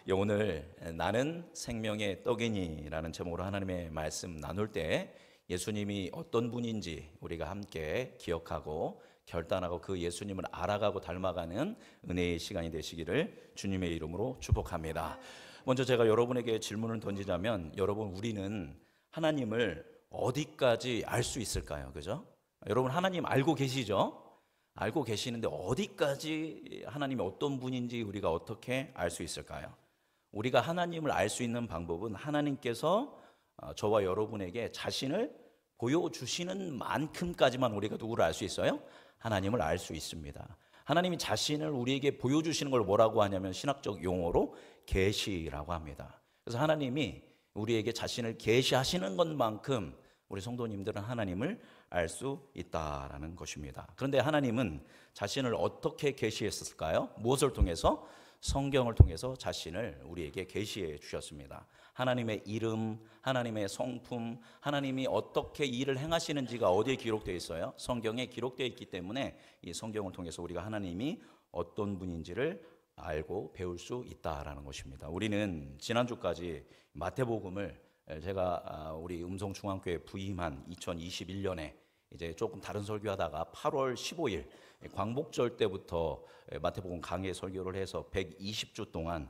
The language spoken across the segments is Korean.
오늘 나는 생명의 떡이니라는 제목으로 하나님의 말씀 나눌 때 예수님이 어떤 분인지 우리가 함께 기억하고 결단하고 그 예수님을 알아가고 닮아가는 은혜의 시간이 되시기를 주님의 이름으로 축복합니다. 먼저 제가 여러분에게 질문을 던지자면, 여러분, 우리는 하나님을 어디까지 알 수 있을까요? 그죠? 여러분, 하나님 알고 계시죠? 알고 계시는데 어디까지 하나님이 어떤 분인지 우리가 어떻게 알 수 있을까요? 우리가 하나님을 알 수 있는 방법은 하나님께서 저와 여러분에게 자신을 보여주시는 만큼까지만 우리가 누구를 알 수 있어요? 하나님을 알 수 있습니다. 하나님이 자신을 우리에게 보여주시는 걸 뭐라고 하냐면 신학적 용어로 계시라고 합니다. 그래서 하나님이 우리에게 자신을 계시하시는 것만큼 우리 성도님들은 하나님을 알 수 있다라는 것입니다. 그런데 하나님은 자신을 어떻게 계시했을까요? 무엇을 통해서? 성경을 통해서 자신을 우리에게 계시해 주셨습니다. 하나님의 이름, 하나님의 성품, 하나님이 어떻게 일을 행하시는지가 어디에 기록되어 있어요? 성경에 기록되어 있기 때문에 이 성경을 통해서 우리가 하나님이 어떤 분인지를 알고 배울 수 있다라는 것입니다. 우리는 지난주까지 마태복음을 제가 우리 음성중앙교회 부임한 2021년에 이제 조금 다른 설교하다가 8월 15일 광복절 때부터 마태복음 강해 설교를 해서 120주 동안,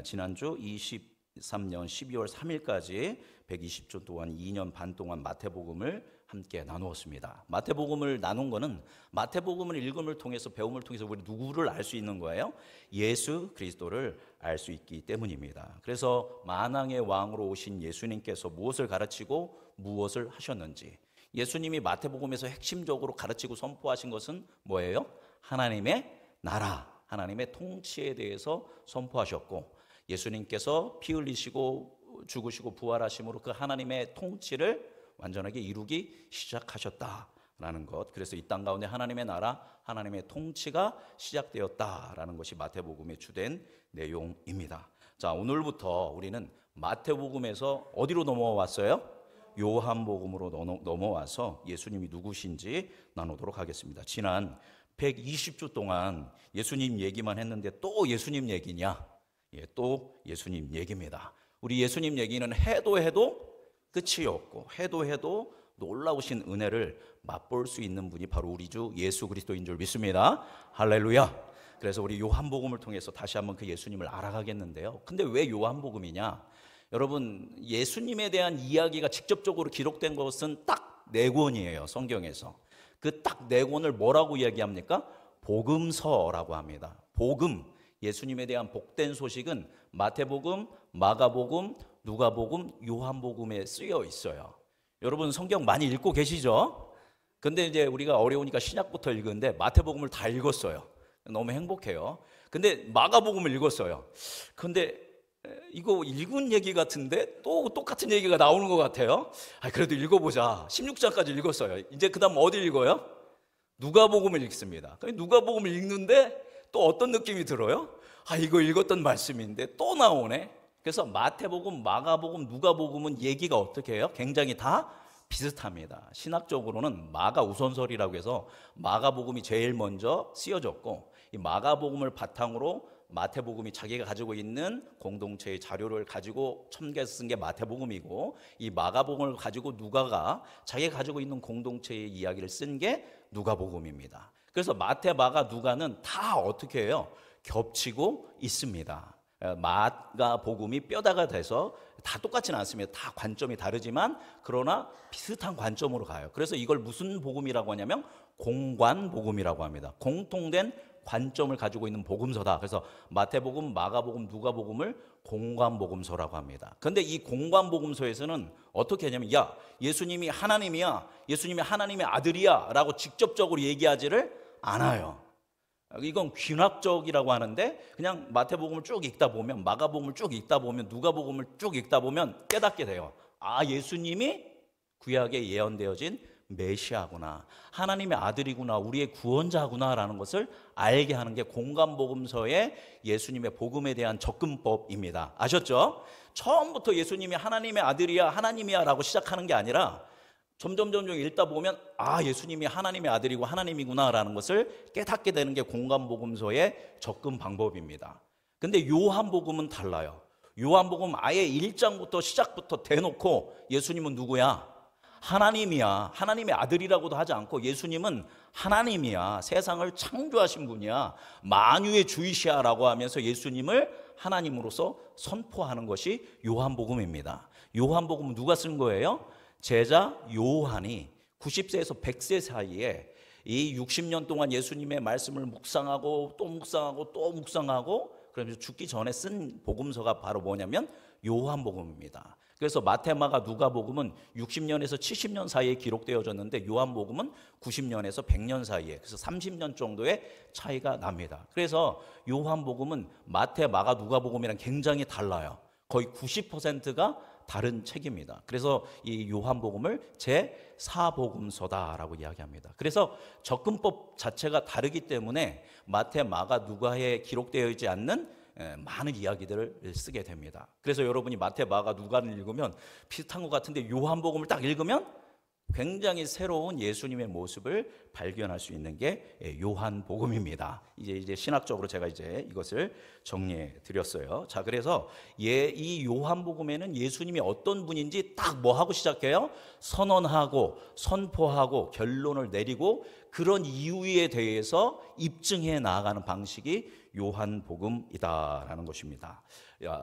지난주 23년 12월 3일까지 120주 동안 2년 반 동안 마태복음을 함께 나누었습니다. 마태복음을 나눈 거는 마태복음을 읽음을 통해서, 배움을 통해서 우리 누구를 알 수 있는 거예요? 예수 그리스도를 알 수 있기 때문입니다. 그래서 만왕의 왕으로 오신 예수님께서 무엇을 가르치고 무엇을 하셨는지, 예수님이 마태복음에서 핵심적으로 가르치고 선포하신 것은 뭐예요? 하나님의 나라, 하나님의 통치에 대해서 선포하셨고, 예수님께서 피 흘리시고 죽으시고 부활하심으로 그 하나님의 통치를 완전하게 이루기 시작하셨다라는 것. 그래서 이 땅 가운데 하나님의 나라, 하나님의 통치가 시작되었다라는 것이 마태복음의 주된 내용입니다. 자, 오늘부터 우리는 마태복음에서 어디로 넘어왔어요? 요한복음으로 넘어와서 예수님이 누구신지 나누도록 하겠습니다. 지난 120주 동안 예수님 얘기만 했는데 또 예수님 얘기냐? 예, 또 예수님 얘기입니다. 우리 예수님 얘기는 해도 끝이 없고 해도 놀라우신 은혜를 맛볼 수 있는 분이 바로 우리 주 예수 그리스도인 줄 믿습니다. 할렐루야. 그래서 우리 요한복음을 통해서 다시 한번 그 예수님을 알아가겠는데요. 근데 왜 요한복음이냐? 여러분, 예수님에 대한 이야기가 직접적으로 기록된 것은 딱 네 권이에요, 성경에서. 그 딱 네 권을 뭐라고 이야기합니까? 복음서라고 합니다. 복음, 예수님에 대한 복된 소식은 마태복음, 마가복음, 누가복음, 요한복음에 쓰여 있어요. 여러분, 성경 많이 읽고 계시죠? 근데 이제 우리가 어려우니까 신약부터 읽었는데 마태복음을 다 읽었어요. 너무 행복해요. 근데 마가복음을 읽었어요. 근데 이거 읽은 얘기 같은데 또 똑같은 얘기가 나오는 것 같아요. 그래도 읽어보자. 16장까지 읽었어요. 이제 그 다음 어디 읽어요? 누가복음을 읽습니다. 누가복음을 읽는데 또 어떤 느낌이 들어요? 이거 읽었던 말씀인데 또 나오네. 그래서 마태복음, 마가복음, 누가복음은 얘기가 어떻게 해요? 굉장히 다 비슷합니다. 신학적으로는 마가 우선설이라고 해서 마가복음이 제일 먼저 쓰여졌고, 이 마가복음을 바탕으로 마태복음이 자기가 가지고 있는 공동체의 자료를 가지고 첨가해서 쓴 게 마태복음이고, 이 마가복음을 가지고 누가가 자기가 가지고 있는 공동체의 이야기를 쓴 게 누가복음입니다. 그래서 마태, 마가, 누가는 다 어떻게 해요? 겹치고 있습니다. 마가복음이 뼈다가 돼서 다 똑같지는 않습니다. 다 관점이 다르지만 그러나 비슷한 관점으로 가요. 그래서 이걸 무슨 복음이라고 하냐면 공관복음이라고 합니다. 공통된 관점을 가지고 있는 복음서다. 그래서 마태복음, 마가복음, 누가복음을 공관복음서라고 합니다. 그런데 이 공관복음서에서는 어떻게 하냐면, 야, 예수님이 하나님이야, 예수님이 하나님의 아들이야 라고 직접적으로 얘기하지를 않아요. 이건 귀납적이라고 하는데, 그냥 마태복음을 쭉 읽다 보면, 마가복음을 쭉 읽다 보면, 누가복음을 쭉 읽다 보면 깨닫게 돼요. 예수님이 구약에 예언되어진 메시아구나, 하나님의 아들이구나, 우리의 구원자구나라는 것을 알게 하는 게 공관복음서의 예수님의 복음에 대한 접근법입니다. 아셨죠? 처음부터 예수님이 하나님의 아들이야, 하나님이야 라고 시작하는 게 아니라 점점 읽다 보면 예수님이 하나님의 아들이고 하나님이구나 라는 것을 깨닫게 되는 게 공관복음서의 접근 방법입니다. 근데 요한복음은 달라요. 요한복음 아예 1장부터 시작부터 대놓고 예수님은 누구야? 하나님이야. 하나님의 아들이라고도 하지 않고 예수님은 하나님이야. 세상을 창조하신 분이야. 만유의 주이시야라고 하면서 예수님을 하나님으로서 선포하는 것이 요한복음입니다. 요한복음은 누가 쓴 거예요? 제자 요한이 90세에서 100세 사이에 이 60년 동안 예수님의 말씀을 묵상하고 또 묵상하고 또 묵상하고 그러면서 죽기 전에 쓴 복음서가 바로 뭐냐면 요한복음입니다. 그래서 마태, 마가, 누가복음은 60년에서 70년 사이에 기록되어졌는데 요한복음은 90년에서 100년 사이에, 그래서 30년 정도의 차이가 납니다. 그래서 요한복음은 마태, 마가, 누가복음이랑 굉장히 달라요. 거의 90%가 다른 책입니다. 그래서 이 요한복음을 제4복음서다라고 이야기합니다. 그래서 접근법 자체가 다르기 때문에 마태, 마가, 누가에 기록되어 있지 않는 많은 이야기들을 쓰게 됩니다. 그래서 여러분이 마태, 마가, 누가를 읽으면 비슷한 것 같은데 요한복음을 딱 읽으면 굉장히 새로운 예수님의 모습을 발견할 수 있는 게 요한복음입니다. 이제 신학적으로 제가 이제 이것을 정리해 드렸어요. 자, 그래서 이 요한복음에는 예수님이 어떤 분인지 딱 뭐 하고 시작해요? 선언하고 선포하고 결론을 내리고 그런 이유에 대해서 입증해 나아가는 방식이 요한복음이다라는 것입니다.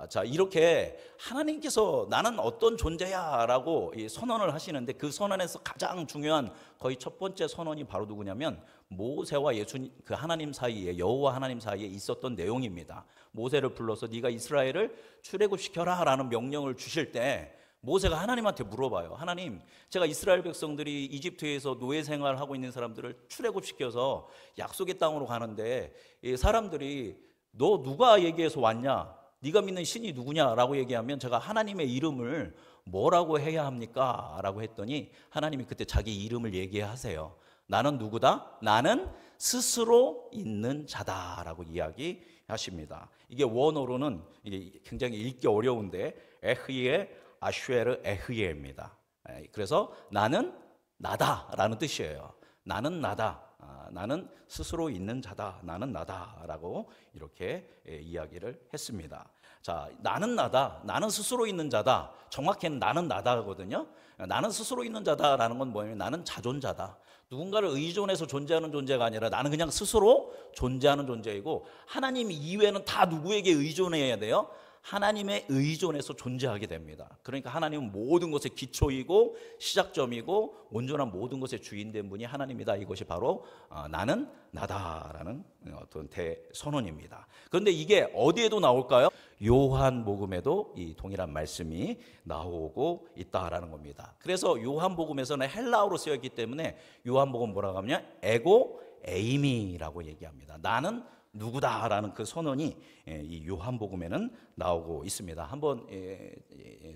자, 이렇게 하나님께서 나는 어떤 존재야 라고 선언을 하시는데 그 선언에서 가장 중요한 거의 첫 번째 선언이 바로 누구냐면 모세와 예수님, 그 하나님 사이에, 여호와 하나님 사이에 있었던 내용입니다. 모세를 불러서 네가 이스라엘을 출애굽시켜라 라는 명령을 주실 때 모세가 하나님한테 물어봐요. 하나님, 제가 이스라엘 백성들이 이집트에서 노예 생활하고 있는 사람들을 출애굽시켜서 약속의 땅으로 가는데 이 사람들이 너 누가 얘기해서 왔냐? 네가 믿는 신이 누구냐라고 얘기하면 제가 하나님의 이름을 뭐라고 해야 합니까? 라고 했더니 하나님이 그때 자기 이름을 얘기하세요. 나는 누구다? 나는 스스로 있는 자다라고 이야기하십니다. 이게 원어로는 이게 굉장히 읽기 어려운데 에흐예 아슈에르 에흐예입니다. 그래서 나는 나다라는 뜻이에요. 나는 나다. 나는 스스로 있는 자다. 나는 나다라고 이렇게 이야기를 했습니다. 자, 나는 나다. 나는 스스로 있는 자다. 정확히는 나는 나다거든요. 나는 스스로 있는 자다라는 건 뭐냐면 나는 자존자다. 누군가를 의존해서 존재하는 존재가 아니라 나는 그냥 스스로 존재하는 존재이고 하나님 이외에는 다 누구에게 의존해야 돼요? 하나님의 의존에서 존재하게 됩니다. 그러니까 하나님은 모든 것의 기초이고 시작점이고 온전한 모든 것의 주인된 분이 하나님이다. 이것이 바로 나는 나다라는 어떤 대선언입니다. 그런데 이게 어디에도 나올까요? 요한복음에도 이 동일한 말씀이 나오고 있다라는 겁니다. 그래서 요한복음에서는 헬라어로 쓰였기 때문에 요한복음 뭐라고 하냐? 에고 에이미라고 얘기합니다. 나는 누구다라는 그 선언이 이 요한복음에는 나오고 있습니다. 한번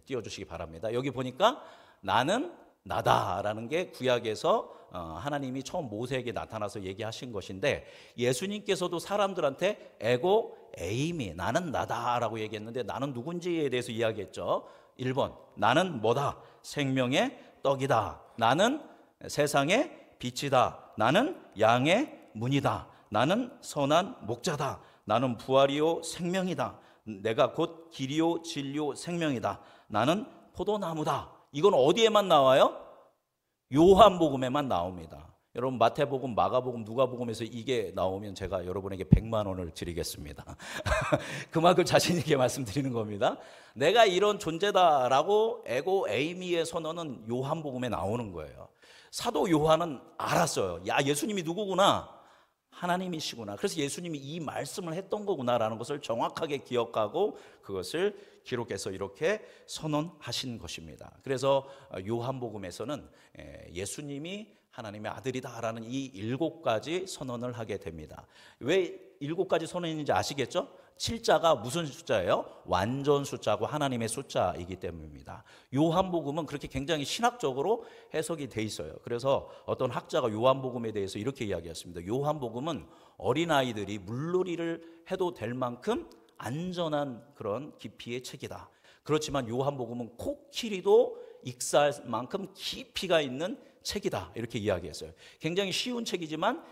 띄워주시기 바랍니다. 여기 보니까 나는 나다라는 게 구약에서 하나님이 처음 모세에게 나타나서 얘기하신 것인데 예수님께서도 사람들한테 에고 에이미 나는 나다라고 얘기했는데 나는 누군지에 대해서 이야기했죠. 1번 나는 뭐다? 생명의 떡이다. 나는 세상의 빛이다. 나는 양의 문이다. 나는 선한 목자다. 나는 부활이요 생명이다. 내가 곧 길이요 진리요 생명이다. 나는 포도나무다. 이건 어디에만 나와요? 요한복음에만 나옵니다. 여러분 마태복음, 마가복음, 누가복음에서 이게 나오면 제가 여러분에게 100만 원을 드리겠습니다. 그만큼 자신 있게 말씀드리는 겁니다. 내가 이런 존재다라고 에고 에이미의 선언은 요한복음에 나오는 거예요. 사도 요한은 알았어요. 야, 예수님이 누구구나. 하나님이시구나. 그래서 예수님이 이 말씀을 했던 거구나라는 것을 정확하게 기억하고 그것을 기록해서 이렇게 선언하신 것입니다. 그래서 요한복음에서는 예수님이 하나님의 아들이다라는 이 7가지 선언을 하게 됩니다. 왜 7가지 선언인지 아시겠죠? 7자가 무슨 숫자예요? 완전 숫자고 하나님의 숫자이기 때문입니다. 요한복음은 그렇게 굉장히 신학적으로 해석이 돼 있어요. 그래서 어떤 학자가 요한복음에 대해서 이렇게 이야기했습니다. 요한복음은 어린아이들이 물놀이를 해도 될 만큼 안전한 그런 깊이의 책이다. 그렇지만 요한복음은 코끼리도 익사할 만큼 깊이가 있는 책이다. 이렇게 이야기했어요. 굉장히 쉬운 책이지만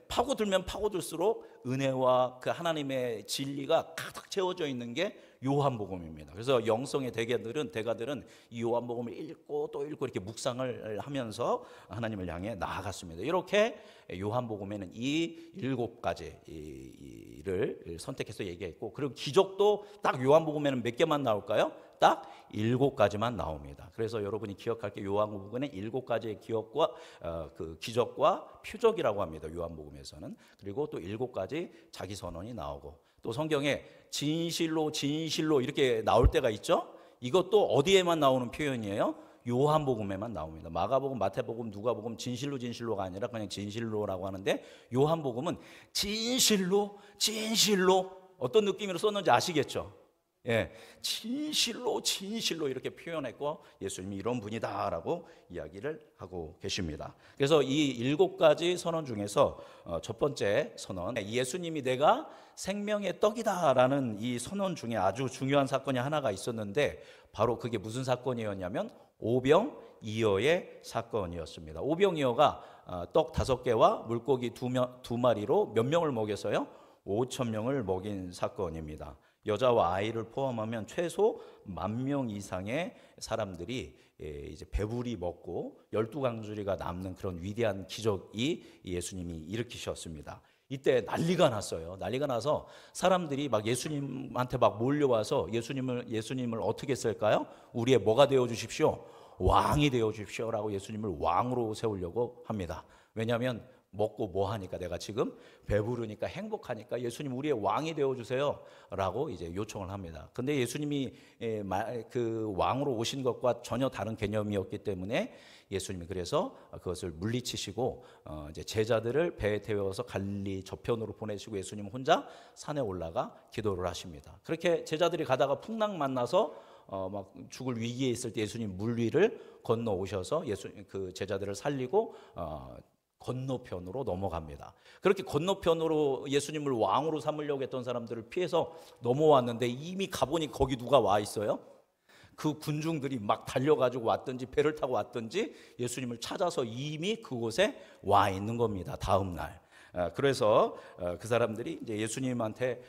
파고들면 파고들수록 은혜와 그 하나님의 진리가 가득 채워져 있는 게 요한복음입니다. 그래서 영성의 대가들은 이 요한복음을 읽고 또 읽고 이렇게 묵상을 하면서 하나님을 향해 나아갔습니다. 이렇게 요한복음에는 이 7가지를 선택해서 얘기했고, 그리고 기적도 딱 요한복음에는 몇 개만 나올까요? 딱 7가지만 나옵니다. 그래서 여러분이 기억할 게 요한복음에는 7가지의 기억과 그 기적과 표적이라고 합니다. 요한복음에서는. 그리고 또 7가지 자기 선언이 나오고, 또 성경에 진실로 이렇게 나올 때가 있죠. 이것도 어디에만 나오는 표현이에요? 요한복음에만 나옵니다. 마가복음, 마태복음, 누가복음 진실로가 아니라 그냥 진실로라고 하는데, 요한복음은 진실로 어떤 느낌으로 썼는지 아시겠죠? 예, 진실로 이렇게 표현했고, 예수님이 이런 분이다라고 이야기를 하고 계십니다. 그래서 이 7가지 선언 중에서 첫 번째 선언, 예수님이 내가 생명의 떡이다라는 이 선언 중에 아주 중요한 사건이 하나가 있었는데, 바로 그게 무슨 사건이었냐면 오병이어의 사건이었습니다. 오병이어가 떡 5개와 물고기 2마리로 몇 명을 먹였어요? 5,000명을 먹인 사건입니다. 여자와 아이를 포함하면 최소 10,000명 이상의 사람들이 이제 배불리 먹고 12강주리가 남는 그런 위대한 기적이 예수님이 일으키셨습니다. 이때 난리가 났어요. 난리가 나서 사람들이 막 예수님한테 막 몰려와서 예수님을 어떻게 쓸까요? 우리의 뭐가 되어 주십시오? 왕이 되어 주십시오라고 예수님을 왕으로 세우려고 합니다. 왜냐하면 먹고 뭐 하니까, 내가 지금 배부르니까 행복하니까 예수님 우리의 왕이 되어주세요 라고 이제 요청을 합니다. 근데 예수님이 그 왕으로 오신 것과 전혀 다른 개념이었기 때문에 예수님이 그래서 그것을 물리치시고 이제 제자들을 배에 태워서 갈릴리 저편으로 보내시고 예수님 혼자 산에 올라가 기도를 하십니다. 그렇게 제자들이 가다가 풍랑 만나서 막 죽을 위기에 있을 때 예수님 물 위를 건너 오셔서 그 제자들을 살리고 건너편으로 넘어갑니다. 그렇게 건너편으로 예수님을 왕으로 삼으려고 했던 사람들을 피해서 넘어왔는데, 이미 가보니 거기 누가 와 있어요? 그 군중들이 막 달려가지고 왔든지 배를 타고 왔든지 예수님을 찾아서 이미 그곳에 와 있는 겁니다. 다음 날. 그래서 그 사람들이 이제 예수님한테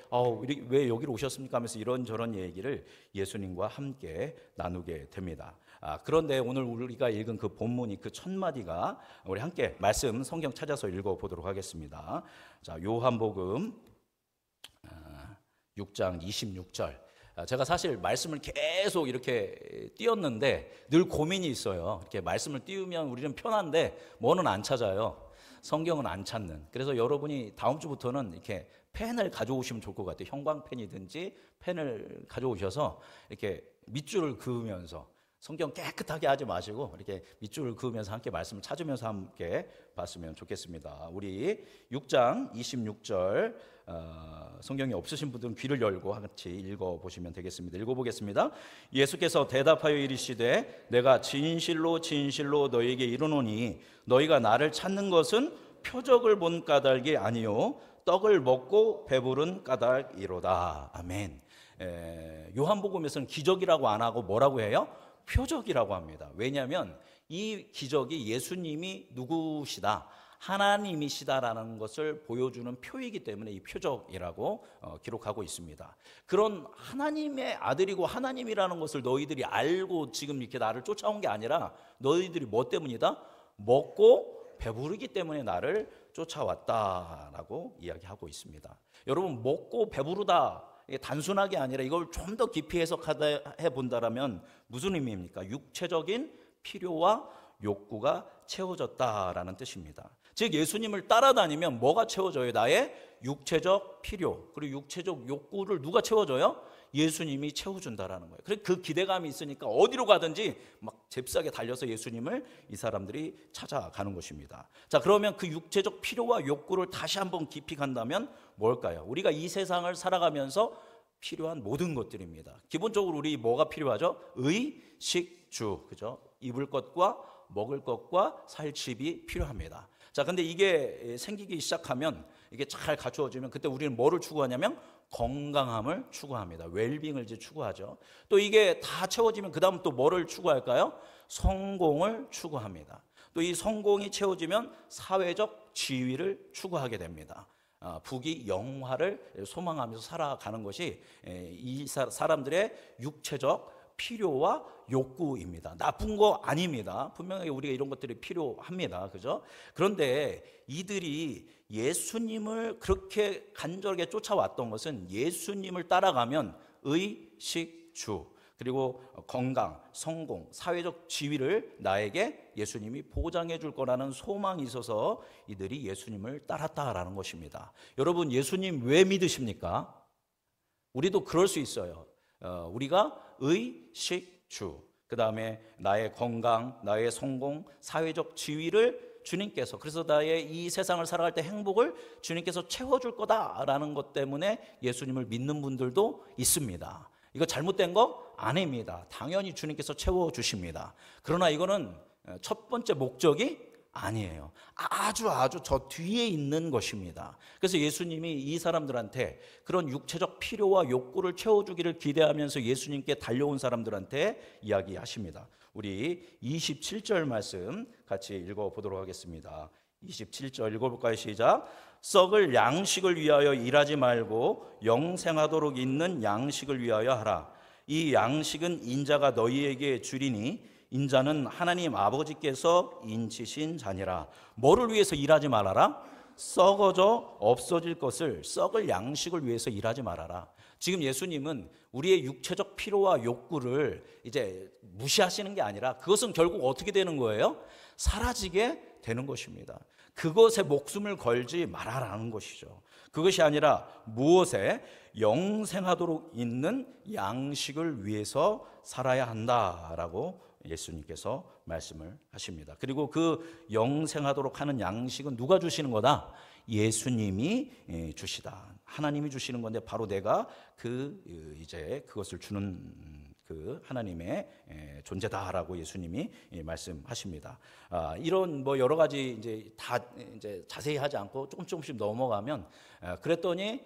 왜 여기로 오셨습니까 하면서 이런저런 얘기를 예수님과 함께 나누게 됩니다. 그런데 오늘 우리가 읽은 그 본문이, 그 첫 마디가, 우리 함께 말씀 성경 찾아서 읽어보도록 하겠습니다. 자, 요한복음 6장 26절. 제가 사실 말씀을 계속 이렇게 띄웠는데 늘 고민이 있어요. 이렇게 말씀을 띄우면 우리는 편한데 뭐는 안 찾아요. 성경은 안 찾는. 그래서 여러분이 다음 주부터는 이렇게 펜을 가져오시면 좋을 것 같아요. 형광펜이든지 펜을 가져오셔서 이렇게 밑줄을 그으면서, 성경 깨끗하게 하지 마시고 이렇게 밑줄을 그으면서 함께 말씀을 찾으면서 함께 봤으면 좋겠습니다. 우리 6장 26절 성경이 없으신 분들은 귀를 열고 같이 읽어보시면 되겠습니다. 읽어보겠습니다. 예수께서 대답하여 이르시되 내가 진실로 너희에게 이르노니 너희가 나를 찾는 것은 표적을 본 까닭이 아니요 떡을 먹고 배부른 까닭이로다. 아멘. 요한복음에서는 기적이라고 안 하고 뭐라고 해요? 표적이라고 합니다. 왜냐하면 이 기적이 예수님이 누구시다, 하나님이시다라는 것을 보여주는 표이기 때문에 이 표적이라고 기록하고 있습니다. 그런 하나님의 아들이고 하나님이라는 것을 너희들이 알고 지금 이렇게 나를 쫓아온 게 아니라 너희들이 뭐 때문이다? 먹고 배부르기 때문에 나를 쫓아왔다라고 이야기하고 있습니다. 여러분, 먹고 배부르다, 단순하게 아니라 이걸 좀 더 깊이 해석해 본다라면 무슨 의미입니까? 육체적인 필요와 욕구가 채워졌다라는 뜻입니다. 즉 예수님을 따라다니면 뭐가 채워져요? 나의 육체적 필요, 그리고 육체적 욕구를 누가 채워줘요? 예수님이 채워준다라는 거예요. 그래서 그 기대감이 있으니까 어디로 가든지 막 잽싸게 달려서 예수님을 이 사람들이 찾아가는 것입니다. 자, 그러면 그 육체적 필요와 욕구를 다시 한번 깊이 간다면 뭘까요? 우리가 이 세상을 살아가면서 필요한 모든 것들입니다. 기본적으로 우리 뭐가 필요하죠? 의, 식, 주, 그죠? 입을 것과 먹을 것과 살 집이 필요합니다. 자, 근데 이게 생기기 시작하면, 이게 잘 갖추어지면 그때 우리는 뭐를 추구하냐면 건강함을 추구합니다. 웰빙을 이제 추구하죠. 또 이게 다 채워지면 그 다음 또 뭐를 추구할까요? 성공을 추구합니다. 또 이 성공이 채워지면 사회적 지위를 추구하게 됩니다. 부귀 영화를 소망하면서 살아가는 것이 이 사람들의 육체적 필요와 욕구입니다. 나쁜 거 아닙니다. 분명히 우리가 이런 것들이 필요합니다. 그죠? 그런데 이들이 예수님을 그렇게 간절하게 쫓아왔던 것은 예수님을 따라가면 의식주, 그리고 건강, 성공, 사회적 지위를 나에게 예수님이 보장해 줄 거라는 소망이 있어서 이들이 예수님을 따랐다라는 것입니다. 여러분, 예수님 왜 믿으십니까? 우리도 그럴 수 있어요. 우리가 의식주, 그 다음에 나의 건강, 나의 성공, 사회적 지위를 주님께서, 그래서 나의 이 세상을 살아갈 때 행복을 주님께서 채워줄 거다라는 것 때문에 예수님을 믿는 분들도 있습니다. 이거 잘못된 거 아닙니다. 당연히 주님께서 채워주십니다. 그러나 이거는 첫 번째 목적이 아니에요. 아주 저 뒤에 있는 것입니다. 그래서 예수님이 이 사람들한테 그런 육체적 필요와 욕구를 채워주기를 기대하면서 예수님께 달려온 사람들한테 이야기하십니다. 우리 27절 말씀 같이 읽어보도록 하겠습니다. 27절 읽어볼까요? 시작. 썩을 양식을 위하여 일하지 말고 영생하도록 있는 양식을 위하여 하라. 이 양식은 인자가 너희에게 주리니 인자는 하나님 아버지께서 인치신 자니라. 뭐를 위해서 일하지 말아라? 썩어져 없어질 것을, 썩을 양식을 위해서 일하지 말아라. 지금 예수님은 우리의 육체적 필요와 욕구를 이제 무시하시는 게 아니라 그것은 결국 어떻게 되는 거예요? 사라지게 되는 것입니다. 그것에 목숨을 걸지 말아라는 것이죠. 그것이 아니라 무엇에 영생하도록 있는 양식을 위해서 살아야 한다라고 예수님께서 말씀을 하십니다. 그리고 그 영생하도록 하는 양식은 누가 주시는 거다? 예수님이 주시다. 하나님이 주시는 건데 바로 내가 이제 그것을 주는 그 하나님의 존재다라고 예수님이 말씀하십니다. 이런 뭐 여러 가지 이제 다 이제 자세히 하지 않고 조금씩 넘어가면 그랬더니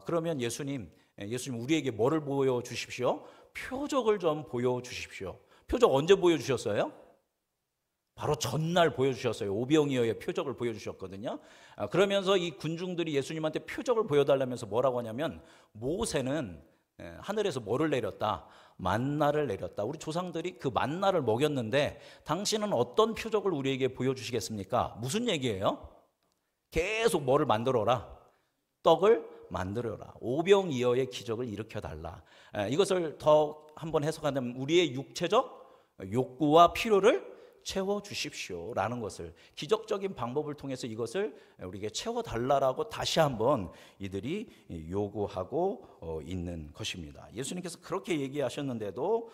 그러면 예수님 우리에게 뭐를 보여 주십시오? 표적을 좀 보여 주십시오. 표적 언제 보여주셨어요? 바로 전날 보여주셨어요. 오병이어의 표적을 보여주셨거든요. 그러면서 이 군중들이 예수님한테 표적을 보여달라면서 뭐라고 하냐면 모세는 하늘에서 뭐를 내렸다? 만나를 내렸다. 우리 조상들이 그 만나를 먹였는데 당신은 어떤 표적을 우리에게 보여주시겠습니까? 무슨 얘기예요? 계속 뭐를 만들어라? 떡을 만들어라. 오병이어의 기적을 일으켜달라. 이것을 더 한번 해석한다면 우리의 육체적 욕구와 필요를 채워주십시오라는 것을, 기적적인 방법을 통해서 이것을 우리에게 채워달라고 다시 한번 이들이 요구하고 있는 것입니다. 예수님께서 그렇게 얘기하셨는데도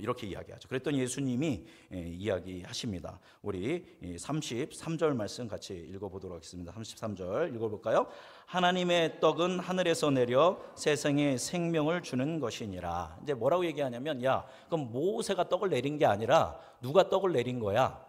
이렇게 이야기하죠. 그랬더니 예수님이 이야기하십니다. 우리 33절 말씀 같이 읽어보도록 하겠습니다. 33절 읽어볼까요? 하나님의 떡은 하늘에서 내려 세상에 생명을 주는 것이니라. 이제 뭐라고 얘기하냐면, 그럼 모세가 떡을 내린 게 아니라 누가 떡을 내린 거야?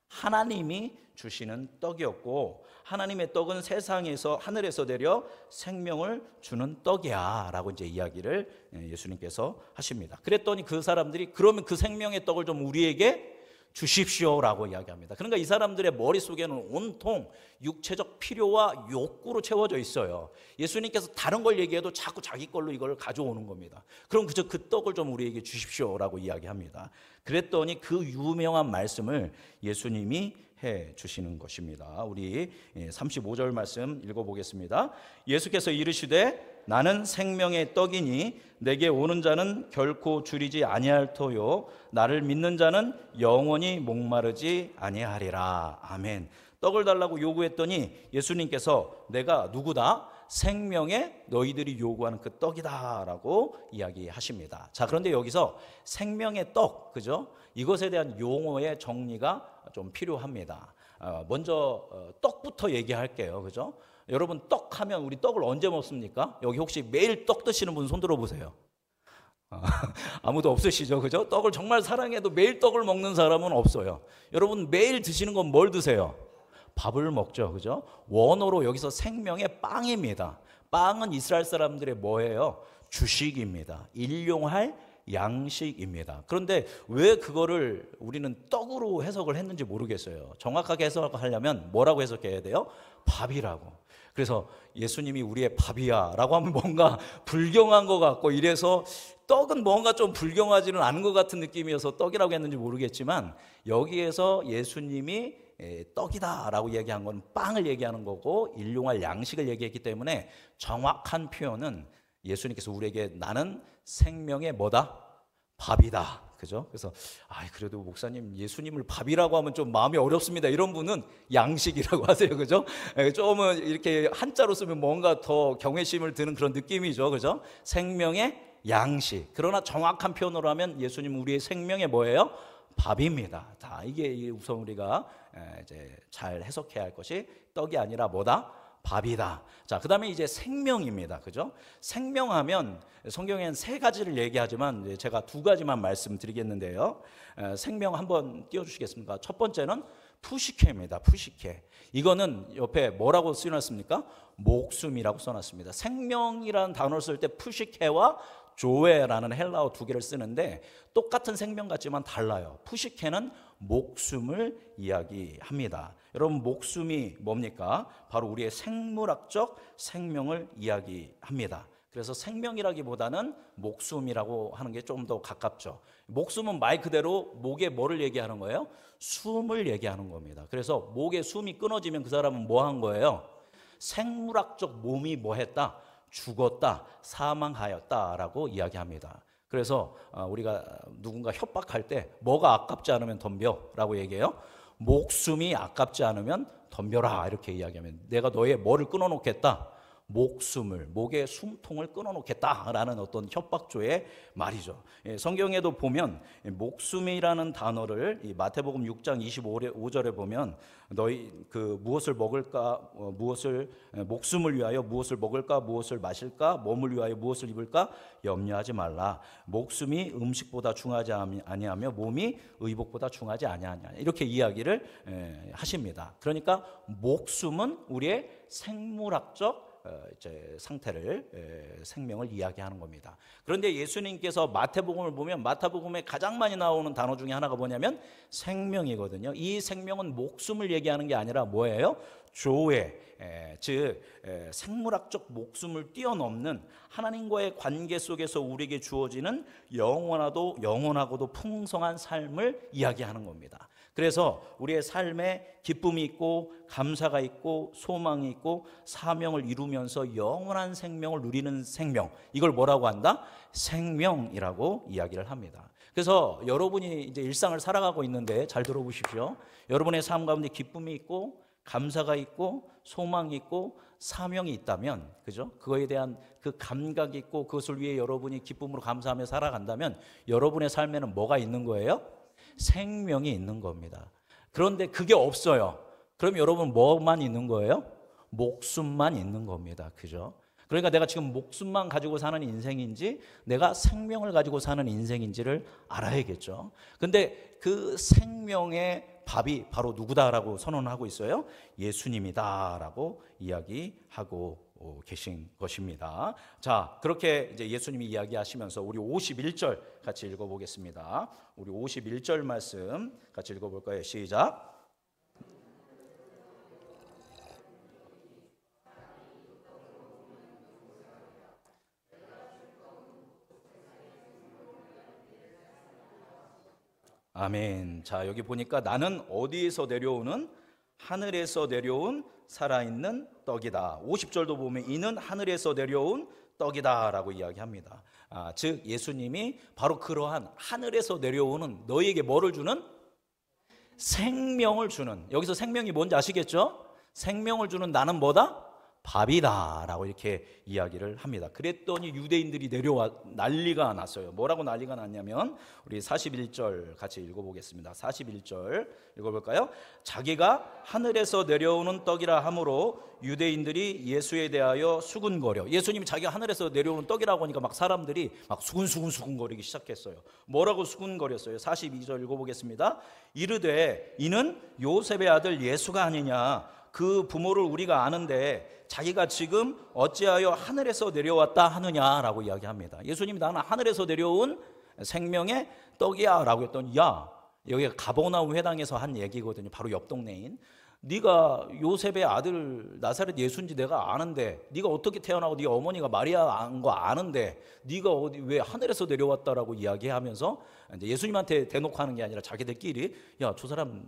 하나님이 주시는 떡이었고, 하나님의 떡은 세상에서 하늘에서 내려 생명을 주는 떡이야 라고 이제 이야기를 예수님께서 하십니다. 그랬더니 그 사람들이 그러면 그 생명의 떡을 좀 우리에게 주십시오라고 이야기합니다. 그러니까 이 사람들의 머릿속에는 온통 육체적 필요와 욕구로 채워져 있어요. 예수님께서 다른 걸 얘기해도 자꾸 자기 걸로 이걸 가져오는 겁니다. 그럼 그저 그 떡을 좀 우리에게 주십시오라고 이야기합니다. 그랬더니 그 유명한 말씀을 예수님이 해 주시는 것입니다. 우리 35절 말씀 읽어보겠습니다. 예수께서 이르시되 나는 생명의 떡이니 내게 오는 자는 결코 줄이지 아니할 터요 나를 믿는 자는 영원히 목마르지 아니하리라. 아멘. 떡을 달라고 요구했더니 예수님께서 내가 누구다? 생명의 너희들이 요구하는 그 떡이다라고 이야기하십니다. 자, 그런데 여기서 생명의 떡, 그죠? 이것에 대한 용어의 정리가 좀 필요합니다. 먼저 떡부터 얘기할게요, 그죠? 여러분, 떡하면 우리 떡을 언제 먹습니까? 여기 혹시 매일 떡 드시는 분 손 들어보세요. 아무도 없으시죠, 그죠? 떡을 정말 사랑해도 매일 떡을 먹는 사람은 없어요. 여러분, 매일 드시는 건 뭘 드세요? 밥을 먹죠, 그죠? 원어로 여기서 생명의 빵입니다. 빵은 이스라엘 사람들의 뭐예요? 주식입니다. 일용할 양식입니다. 그런데 왜 그거를 우리는 떡으로 해석을 했는지 모르겠어요. 정확하게 해석하려면 뭐라고 해석해야 돼요? 밥이라고. 그래서 예수님이 우리의 밥이야 라고 하면 뭔가 불경한 것 같고, 이래서 떡은 뭔가 좀 불경하지는 않은 것 같은 느낌이어서 떡이라고 했는지 모르겠지만, 여기에서 예수님이 떡이다 라고 얘기한 건 빵을 얘기하는 거고 일용할 양식을 얘기했기 때문에 정확한 표현은 예수님께서 우리에게 나는 생명의 뭐다? 밥이다. 그죠? 그래서 그래도 목사님 예수님을 밥이라고 하면 좀 마음이 어렵습니다. 이런 분은 양식이라고 하세요. 그죠? 조금은 이렇게 한자로 쓰면 뭔가 더 경외심을 드는 그런 느낌이죠. 그죠? 생명의 양식. 그러나 정확한 표현으로 하면 예수님은 우리의 생명의 뭐예요? 밥입니다. 자, 이게 우선 우리가 이제 잘 해석해야 할 것이 떡이 아니라 뭐다? 밥이다. 자, 그 다음에 이제 생명입니다. 그죠? 생명하면 성경에는 세 가지를 얘기하지만 제가 두 가지만 말씀드리겠는데요. 생명 한번 띄워주시겠습니까? 첫 번째는 푸시케입니다. 푸시케. 이거는 옆에 뭐라고 써놨습니까? 목숨이라고 써놨습니다. 생명이라는 단어를 쓸 때 푸시케와 조에라는 헬라어 두 개를 쓰는데 똑같은 생명 같지만 달라요. 푸시케는 목숨을 이야기합니다. 여러분, 목숨이 뭡니까? 바로 우리의 생물학적 생명을 이야기합니다. 그래서 생명이라기보다는 목숨이라고 하는 게 좀 더 가깝죠. 목숨은 말 그대로 목에 뭐를 얘기하는 거예요? 숨을 얘기하는 겁니다. 그래서 목에 숨이 끊어지면 그 사람은 뭐 한 거예요? 생물학적 몸이 뭐 했다? 죽었다, 사망하였다라고 이야기합니다. 그래서 우리가 누군가 협박할 때 뭐가 아깝지 않으면 덤벼라고 얘기해요. 목숨이 아깝지 않으면 덤벼라 이렇게 이야기하면, 내가 너의 뭐를 끊어놓겠다? 목숨을, 목의 숨통을 끊어놓겠다라는 어떤 협박조의 말이죠. 성경에도 보면 목숨이라는 단어를 이 마태복음 6장 25절에 보면 너희 무엇을 먹을까, 목숨을 위하여 무엇을 먹을까, 무엇을 마실까, 몸을 위하여 무엇을 입을까 염려하지 말라. 목숨이 음식보다 중하지 아니하며 몸이 의복보다 중하지 아니하냐, 이렇게 이야기를 하십니다. 그러니까 목숨은 우리의 생물학적 이제 상태를, 생명을 이야기하는 겁니다. 그런데 예수님께서 마태복음을 보면 마태복음에 가장 많이 나오는 단어 중에 하나가 뭐냐면 생명이거든요. 이 생명은 목숨을 얘기하는 게 아니라 뭐예요? 조회, 즉 생물학적 목숨을 뛰어넘는 하나님과의 관계 속에서 우리에게 주어지는 영원하고도 풍성한 삶을 이야기하는 겁니다. 그래서 우리의 삶에 기쁨이 있고 감사가 있고 소망이 있고 사명을 이루면서 영원한 생명을 누리는 생명, 이걸 뭐라고 한다? 생명이라고 이야기를 합니다. 그래서 여러분이 이제 일상을 살아가고 있는데 잘 들어보십시오. 여러분의 삶 가운데 기쁨이 있고 감사가 있고 소망이 있고 사명이 있다면, 그죠? 그거에 대한 그 감각이 있고 그것을 위해 여러분이 기쁨으로 감사하며 살아간다면 여러분의 삶에는 뭐가 있는 거예요? 생명이 있는 겁니다. 그런데 그게 없어요. 그럼 여러분 뭐만 있는 거예요? 목숨만 있는 겁니다. 그죠? 그러니까 내가 지금 목숨만 가지고 사는 인생인지 내가 생명을 가지고 사는 인생인지를 알아야겠죠. 근데 그 생명의 밥이 바로 누구다라고 선언하고 있어요? 예수님이다라고 이야기하고 계신 것입니다. 자, 그렇게 이제 예수님이 이야기하시면서 우리 51절 같이 읽어보겠습니다. 우리 51절 말씀 같이 읽어볼까요? 시작. 아멘. 자, 여기 보니까 나는 어디에서 내려오는? 하늘에서 내려온 살아있는 떡이다. 50절도 보면 이는 하늘에서 내려온 떡이다 라고 이야기합니다. 즉 예수님이 바로 그러한 하늘에서 내려오는 너희에게 뭐를 주는? 생명을 주는, 여기서 생명이 뭔지 아시겠죠? 생명을 주는 나는 뭐다? 밥이다 라고 이렇게 이야기를 합니다. 그랬더니 유대인들이 내려와 난리가 났어요. 뭐라고 난리가 났냐면 우리 41절 같이 읽어보겠습니다. 41절 읽어볼까요? 자기가 하늘에서 내려오는 떡이라 하므로 유대인들이 예수에 대하여 수군거려. 예수님이 자기가 하늘에서 내려오는 떡이라고 하니까 막 사람들이 막 수군거리기 시작했어요. 뭐라고 수군거렸어요? 42절 읽어보겠습니다. 이르되 이는 요셉의 아들 예수가 아니냐, 그 부모를 우리가 아는데 자기가 지금 어찌하여 하늘에서 내려왔다 하느냐라고 이야기합니다. 예수님이 나는 하늘에서 내려온 생명의 떡이야 라고 했더니 야, 여기가 가버나움 회당에서 한 얘기거든요. 바로 옆 동네인. 네가 요셉의 아들 나사렛 예수인지 내가 아는데, 네가 어떻게 태어나고 네 어머니가 마리아인 거 아는데 네가 어디 왜 하늘에서 내려왔다라고 이야기하면서 이제 예수님한테 대놓고 하는 게 아니라 자기들끼리 야, 저 사람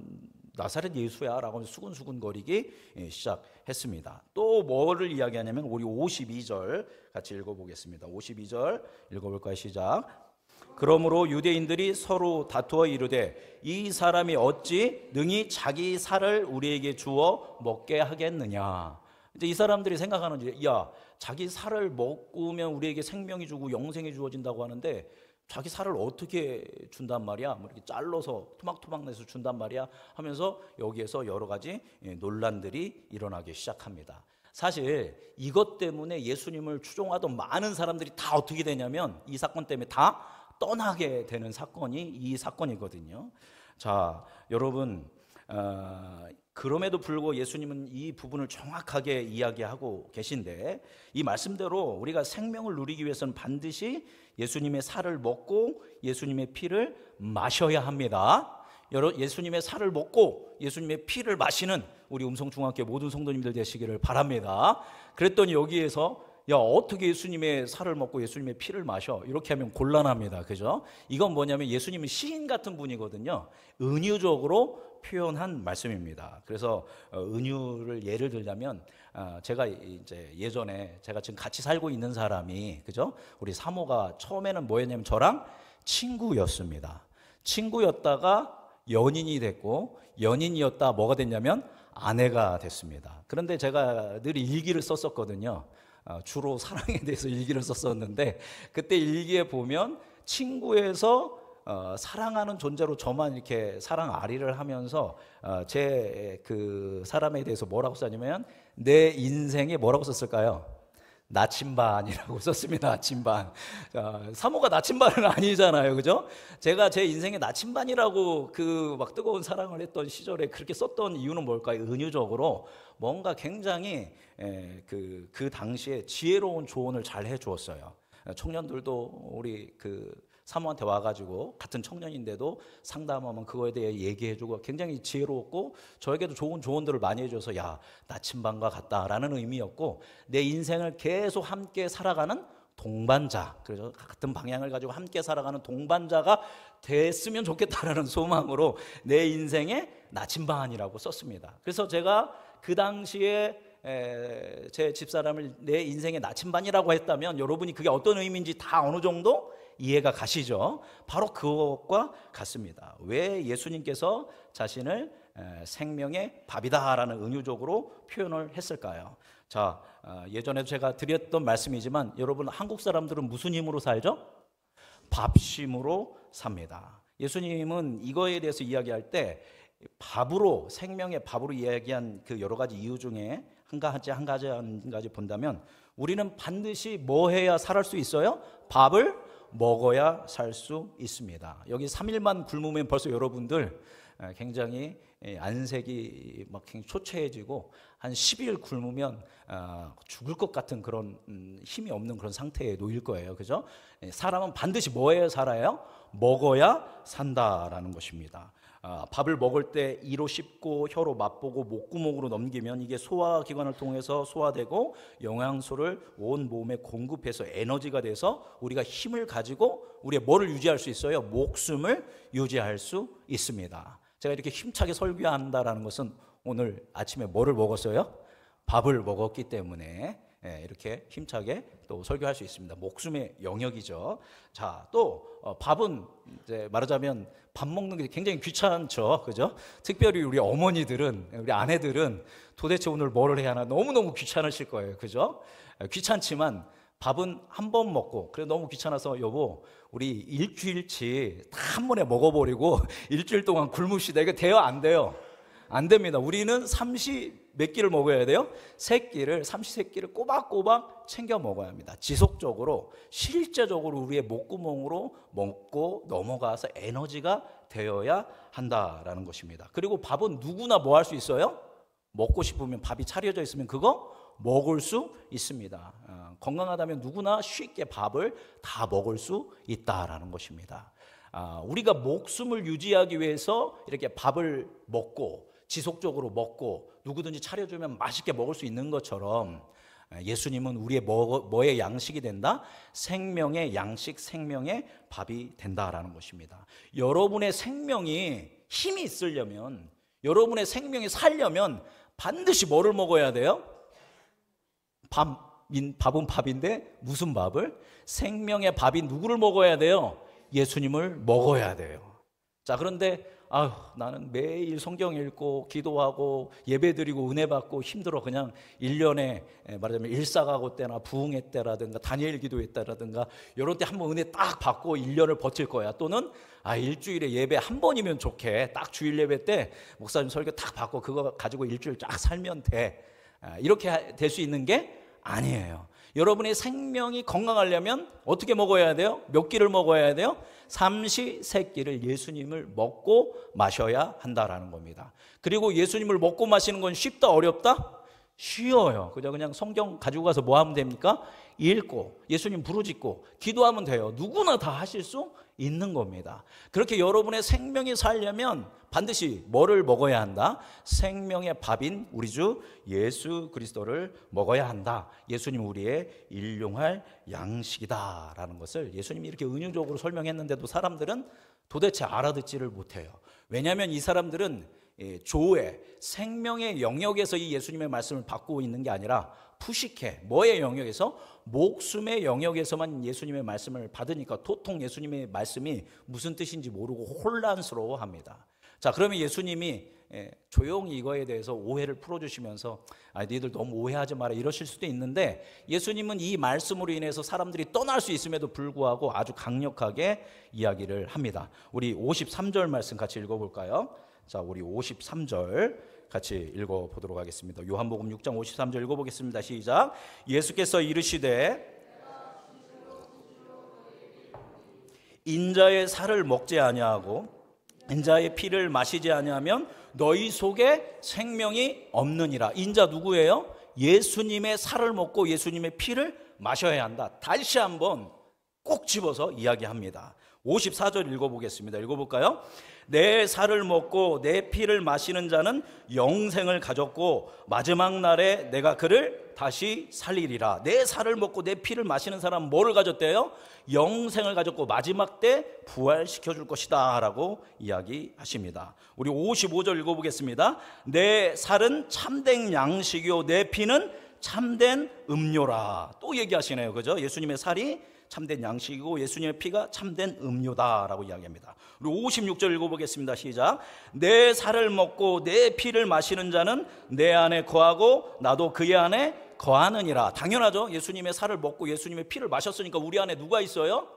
나사렛 예수야 라고 수근수근거리기 시작했습니다. 또 뭐를 이야기하냐면 우리 52절 같이 읽어보겠습니다. 52절 읽어볼까요? 시작. 그러므로 유대인들이 서로 다투어 이르되 이 사람이 어찌 능히 자기 살을 우리에게 주어 먹게 하겠느냐. 이제 이 사람들이 생각하는, 야, 자기 살을 먹으면 우리에게 생명이 주고 영생이 주어진다고 하는데 자기 살을 어떻게 준단 말이야? 뭐 이렇게 잘라서 토막토막 내서 준단 말이야? 하면서 여기에서 여러 가지 논란들이 일어나기 시작합니다. 사실 이것 때문에 예수님을 추종하던 많은 사람들이 다 어떻게 되냐면 이 사건 때문에 다 떠나게 되는 사건이 이 사건이거든요. 자, 여러분, 그럼에도 불구하고 예수님은 이 부분을 정확하게 이야기하고 계신데, 이 말씀대로 우리가 생명을 누리기 위해서는 반드시 예수님의 살을 먹고 예수님의 피를 마셔야 합니다. 예수님의 살을 먹고 예수님의 피를 마시는 우리 음성중학교 모든 성도님들 되시기를 바랍니다. 그랬더니 여기에서 야, 어떻게 예수님의 살을 먹고 예수님의 피를 마셔? 이렇게 하면 곤란합니다. 그죠? 이건 뭐냐면 예수님은 시인 같은 분이거든요. 은유적으로 표현한 말씀입니다. 그래서 은유를 예를 들자면 제가 이제 예전에 제가 지금 같이 살고 있는 사람이, 그죠? 우리 사모가 처음에는 뭐였냐면 저랑 친구였습니다. 친구였다가 연인이 됐고, 연인이었다 뭐가 됐냐면 아내가 됐습니다. 그런데 제가 늘 일기를 썼었거든요. 주로 사랑에 대해서 일기를 썼었는데, 그때 일기에 보면 친구에서 사랑하는 존재로 저만 이렇게 사랑 아리를 하면서 제 그 사람에 대해서 뭐라고 썼냐면 내 인생에 뭐라고 썼을까요? 나침반이라고 썼습니다. 나침반. 자, 사모가 나침반은 아니잖아요, 그죠? 제가 제 인생의 나침반이라고 그 막 뜨거운 사랑을 했던 시절에 그렇게 썼던 이유는 뭘까요? 은유적으로 뭔가 굉장히 그 당시에 지혜로운 조언을 잘 해주었어요. 청년들도 우리 그 사모한테 와가지고 같은 청년인데도 상담하면 그거에 대해 얘기해주고 굉장히 지혜로웠고, 저에게도 좋은 조언들을 많이 해줘서 야, 나침반과 같다라는 의미였고, 내 인생을 계속 함께 살아가는 동반자, 그래서 같은 방향을 가지고 함께 살아가는 동반자가 됐으면 좋겠다라는 소망으로 내 인생의 나침반이라고 썼습니다. 그래서 제가 그 당시에 제 집사람을 내 인생의 나침반이라고 했다면 여러분이 그게 어떤 의미인지 다 어느 정도 이해가 가시죠? 바로 그것과 같습니다. 왜 예수님께서 자신을 생명의 밥이다라는 은유적으로 표현을 했을까요? 자, 예전에도 제가 드렸던 말씀이지만 여러분, 한국 사람들은 무슨 힘으로 살죠? 밥심으로 삽니다. 예수님은 이거에 대해서 이야기할 때 밥으로, 생명의 밥으로 이야기한 그 여러 가지 이유 중에 한 가지 본다면 우리는 반드시 뭐 해야 살할 수 있어요? 밥을 먹어야 살 수 있습니다. 여기 3일만 굶으면 벌써 여러분들 굉장히 안색이 막 초췌해지고 한 10일 굶으면 죽을 것 같은 그런 힘이 없는 그런 상태에 놓일 거예요. 그죠? 사람은 반드시 뭐 해야 살아요? 먹어야 산다라는 것입니다. 밥을 먹을 때 이로 씹고 혀로 맛보고 목구멍으로 넘기면 이게 소화기관을 통해서 소화되고 영양소를 온 몸에 공급해서 에너지가 돼서 우리가 힘을 가지고 우리의 뭐를 유지할 수 있어요? 목숨을 유지할 수 있습니다. 제가 이렇게 힘차게 설교한다라는 것은 오늘 아침에 뭐를 먹었어요? 밥을 먹었기 때문에 이렇게 힘차게 또 설교할 수 있습니다. 목숨의 영역이죠. 자, 또 밥은 이제 말하자면 밥 먹는 게 굉장히 귀찮죠, 그죠? 특별히 우리 어머니들은, 우리 아내들은 도대체 오늘 뭐를 해야 하나 너무너무 귀찮으실 거예요, 그죠? 귀찮지만 밥은 한 번 먹고, 그래 너무 귀찮아서 여보 우리 일주일치 다 한 번에 먹어버리고 일주일 동안 굶읍시다. 이거 돼요, 안 돼요? 안 됩니다. 우리는 몇 끼를 먹어야 돼요? 삼시세끼를 꼬박꼬박 챙겨 먹어야 합니다. 지속적으로, 실제적으로 우리의 목구멍으로 먹고 넘어가서 에너지가 되어야 한다라는 것입니다. 그리고 밥은 누구나 뭐 할 수 있어요? 먹고 싶으면, 밥이 차려져 있으면 그거 먹을 수 있습니다. 건강하다면 누구나 쉽게 밥을 다 먹을 수 있다라는 것입니다. 우리가 목숨을 유지하기 위해서 이렇게 밥을 먹고 지속적으로 먹고 누구든지 차려주면 맛있게 먹을 수 있는 것처럼 예수님은 우리의 뭐의 양식이 된다? 생명의 양식, 생명의 밥이 된다라는 것입니다. 여러분의 생명이 힘이 있으려면, 여러분의 생명이 살려면 반드시 뭐를 먹어야 돼요? 밥은 밥인데 무슨 밥을? 생명의 밥인 누구를 먹어야 돼요? 예수님을 먹어야 돼요. 자, 그런데 나는 매일 성경 읽고 기도하고 예배드리고 은혜 받고 힘들어. 그냥 1년에 말하자면 일사가고 때나 부흥회 때라든가 다니엘 기도회 때라든가 이런 때 한번 은혜 딱 받고 1년을 버틸 거야. 또는 일주일에 예배 한 번이면 좋게, 딱 주일 예배 때 목사님 설교 딱 받고 그거 가지고 일주일 쫙 살면 돼. 이렇게 될 수 있는 게 아니에요. 여러분의 생명이 건강하려면 어떻게 먹어야 돼요? 몇 끼를 먹어야 돼요? 삼시세끼를 예수님을 먹고 마셔야 한다라는 겁니다. 그리고 예수님을 먹고 마시는 건 쉽다 어렵다? 쉬워요. 그냥 성경 가지고 가서 뭐 하면 됩니까? 읽고 예수님 부르짖고 기도하면 돼요. 누구나 다 하실 수 있는 겁니다. 그렇게 여러분의 생명이 살려면 반드시 뭐를 먹어야 한다? 생명의 밥인 우리 주 예수 그리스도를 먹어야 한다. 예수님 우리의 일용할 양식이다라는 것을 예수님이 이렇게 은유적으로 설명했는데도 사람들은 도대체 알아듣지를 못해요. 왜냐하면 이 사람들은 조의 생명의 영역에서 이 예수님의 말씀을 받고 있는 게 아니라 푸시케 뭐의 영역에서? 목숨의 영역에서만 예수님의 말씀을 받으니까 도통 예수님의 말씀이 무슨 뜻인지 모르고 혼란스러워합니다. 자, 그러면 예수님이 조용히 이거에 대해서 오해를 풀어주시면서 너희들 너무 오해하지 마라 이러실 수도 있는데, 예수님은 이 말씀으로 인해서 사람들이 떠날 수 있음에도 불구하고 아주 강력하게 이야기를 합니다. 우리 53절 말씀 같이 읽어볼까요? 자, 우리 53절 같이 읽어보도록 하겠습니다. 요한복음 6장 53절 읽어보겠습니다. 시작. 예수께서 이르시되 인자의 살을 먹지 아니하고 인자의 피를 마시지 아니하면 너희 속에 생명이 없느니라. 인자 누구예요? 예수님의 살을 먹고 예수님의 피를 마셔야 한다. 다시 한번 꼭 집어서 이야기합니다. 54절 읽어보겠습니다. 읽어볼까요? 내 살을 먹고 내 피를 마시는 자는 영생을 가졌고 마지막 날에 내가 그를 다시 살리리라. 내 살을 먹고 내 피를 마시는 사람은 뭐를 가졌대요? 영생을 가졌고 마지막 때 부활시켜 줄 것이다 라고 이야기하십니다. 우리 55절 읽어보겠습니다. 내 살은 참된 양식이요 내 피는 참된 음료라. 또 얘기하시네요. 그죠? 예수님의 살이 참된 양식이고 예수님의 피가 참된 음료다라고 이야기합니다. 우리 56절 읽어보겠습니다. 시작. 내 살을 먹고 내 피를 마시는 자는 내 안에 거하고 나도 그의 안에 거하느니라. 당연하죠. 예수님의 살을 먹고 예수님의 피를 마셨으니까 우리 안에 누가 있어요?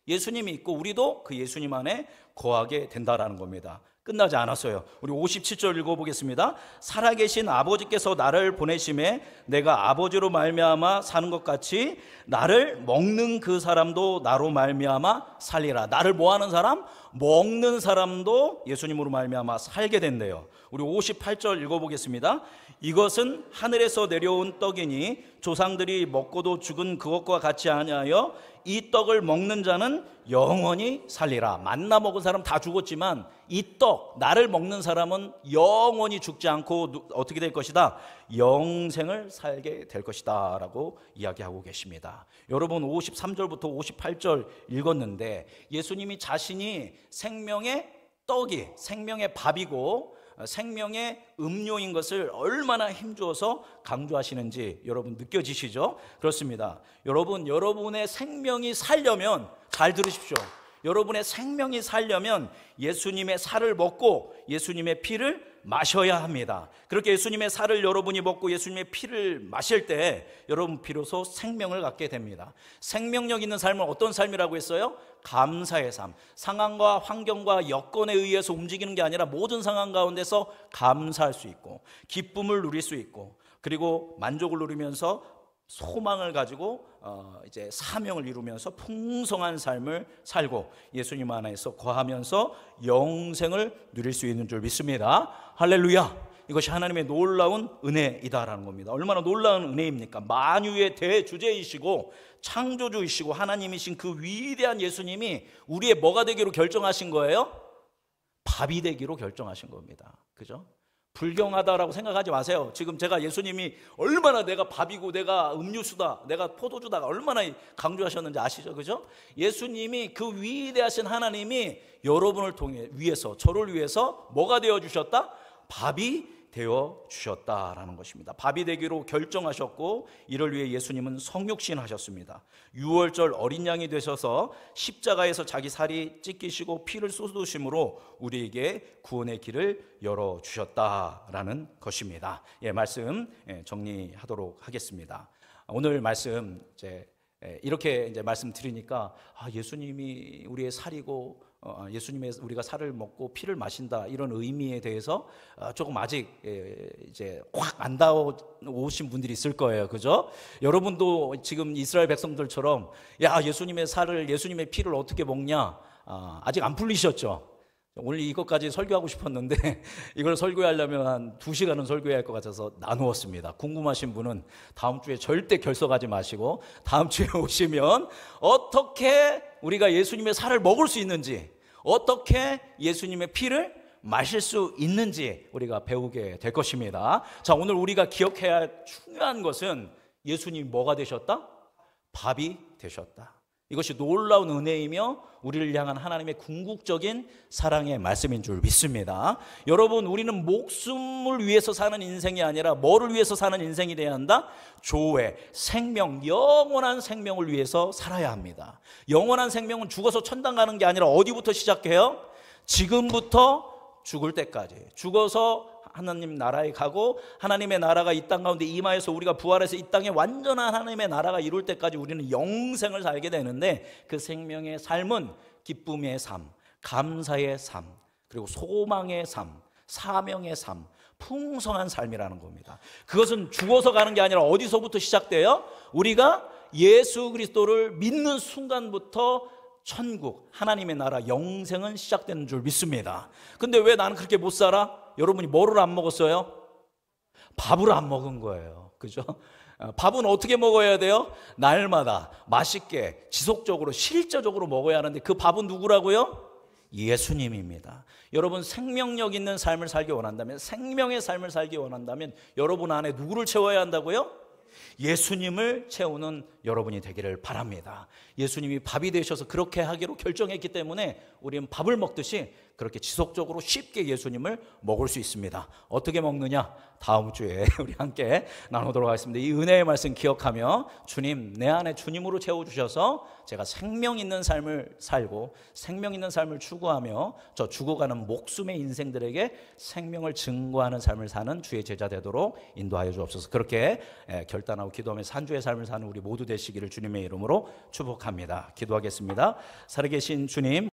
예수님이 있고 우리도 그 예수님 안에 거하게 된다라는 겁니다. 끝나지 않았어요. 우리 57절 읽어보겠습니다. 살아계신 아버지께서 나를 보내심에 내가 아버지로 말미암아 사는 것 같이 나를 먹는 그 사람도 나로 말미암아 살리라. 나를 뭐하는 사람? 먹는 사람도 예수님으로 말미암아 살게 된대요. 우리 58절 읽어보겠습니다. 이것은 하늘에서 내려온 떡이니 조상들이 먹고도 죽은 그것과 같이 아니하여 이 떡을 먹는 자는 영원히 살리라. 만나 먹은 사람 다 죽었지만 이 떡, 나를 먹는 사람은 영원히 죽지 않고 어떻게 될 것이다? 영생을 살게 될 것이다 라고 이야기하고 계십니다. 여러분 53절부터 58절 읽었는데 예수님이 자신이 생명의 떡이 생명의 밥이고 생명의 음료인 것을 얼마나 힘주어서 강조하시는지 여러분 느껴지시죠? 그렇습니다. 여러분, 여러분의 생명이 살려면 잘 들으십시오. 여러분의 생명이 살려면 예수님의 살을 먹고 예수님의 피를 마셔야 합니다. 그렇게 예수님의 살을 여러분이 먹고 예수님의 피를 마실 때 여러분 비로소 생명을 갖게 됩니다. 생명력 있는 삶은 어떤 삶이라고 했어요? 감사의 삶. 상황과 환경과 여건에 의해서 움직이는 게 아니라 모든 상황 가운데서 감사할 수 있고 기쁨을 누릴 수 있고 그리고 만족을 누리면서 소망을 가지고 이제 사명을 이루면서 풍성한 삶을 살고 예수님 안에서 거하면서 영생을 누릴 수 있는 줄 믿습니다. 할렐루야. 이것이 하나님의 놀라운 은혜이다라는 겁니다. 얼마나 놀라운 은혜입니까? 만유의 대주제이시고 창조주이시고 하나님이신 그 위대한 예수님이 우리의 뭐가 되기로 결정하신 거예요? 밥이 되기로 결정하신 겁니다. 그죠? 불경하다라고 생각하지 마세요. 지금 제가 예수님이 얼마나 내가 밥이고 내가 음료수다, 내가 포도주다 얼마나 강조하셨는지 아시죠? 그죠? 예수님이 그 위대하신 하나님이 여러분을 통해 위해서, 저를 위해서 뭐가 되어 주셨다? 밥이 되어 주셨다라는 것입니다. 밥이 되기로 결정하셨고 이를 위해 예수님은 성육신 하셨습니다. 유월절 어린 양이 되셔서 십자가에서 자기 살이 찢기시고 피를 쏟으심으로 우리에게 구원의 길을 열어 주셨다라는 것입니다. 말씀 정리하도록 하겠습니다. 오늘 말씀 이렇게 말씀드리니까 예수님이 우리의 살이고 예수님의 우리가 살을 먹고 피를 마신다 이런 의미에 대해서 조금 아직 이제 확 안 닿아오신 분들이 있을 거예요. 그죠? 여러분도 지금 이스라엘 백성들처럼 야 예수님의 살을 예수님의 피를 어떻게 먹냐 아직 안 풀리셨죠? 오늘 이것까지 설교하고 싶었는데 이걸 설교하려면 한 2시간은 설교해야 할 것 같아서 나누었습니다. 궁금하신 분은 다음 주에 절대 결석하지 마시고 다음 주에 오시면 어떻게 우리가 예수님의 살을 먹을 수 있는지, 어떻게 예수님의 피를 마실 수 있는지 우리가 배우게 될 것입니다. 자, 오늘 우리가 기억해야 할 중요한 것은 예수님이 뭐가 되셨다? 밥이 되셨다. 이것이 놀라운 은혜이며 우리를 향한 하나님의 궁극적인 사랑의 말씀인 줄 믿습니다. 여러분, 우리는 목숨을 위해서 사는 인생이 아니라 뭐를 위해서 사는 인생이 되어야 한다? 조회, 생명, 영원한 생명을 위해서 살아야 합니다. 영원한 생명은 죽어서 천당 가는 게 아니라 어디부터 시작해요? 지금부터 죽을 때까지. 죽어서 하나님 나라에 가고 하나님의 나라가 이 땅 가운데 임하여서 우리가 부활해서 이 땅에 완전한 하나님의 나라가 이룰 때까지 우리는 영생을 살게 되는데 그 생명의 삶은 기쁨의 삶, 감사의 삶, 그리고 소망의 삶, 사명의 삶, 풍성한 삶이라는 겁니다. 그것은 죽어서 가는 게 아니라 어디서부터 시작돼요? 우리가 예수 그리스도를 믿는 순간부터 천국, 하나님의 나라, 영생은 시작되는 줄 믿습니다. 근데 왜 나는 그렇게 못 살아? 여러분이 뭐를 안 먹었어요? 밥을 안 먹은 거예요. 그죠? 밥은 어떻게 먹어야 돼요? 날마다 맛있게, 지속적으로, 실제적으로 먹어야 하는데 그 밥은 누구라고요? 예수님입니다. 여러분 생명력 있는 삶을 살기 원한다면, 생명의 삶을 살기 원한다면 여러분 안에 누구를 채워야 한다고요? 예수님을 채우는 여러분이 되기를 바랍니다. 예수님이 밥이 되셔서 그렇게 하기로 결정했기 때문에 우리는 밥을 먹듯이 그렇게 지속적으로 쉽게 예수님을 먹을 수 있습니다. 어떻게 먹느냐? 다음 주에 우리 함께 나누도록 하겠습니다. 이 은혜의 말씀 기억하며 주님, 내 안에 주님으로 채워주셔서 제가 생명 있는 삶을 살고 생명 있는 삶을 추구하며 저 죽어가는 목숨의 인생들에게 생명을 증거하는 삶을 사는 주의 제자 되도록 인도하여 주옵소서. 그렇게 결단하고 기도하면서 한 주의 삶을 사는 우리 모두 되시기를 주님의 이름으로 축복합니다. 기도하겠습니다. 살아계신 주님,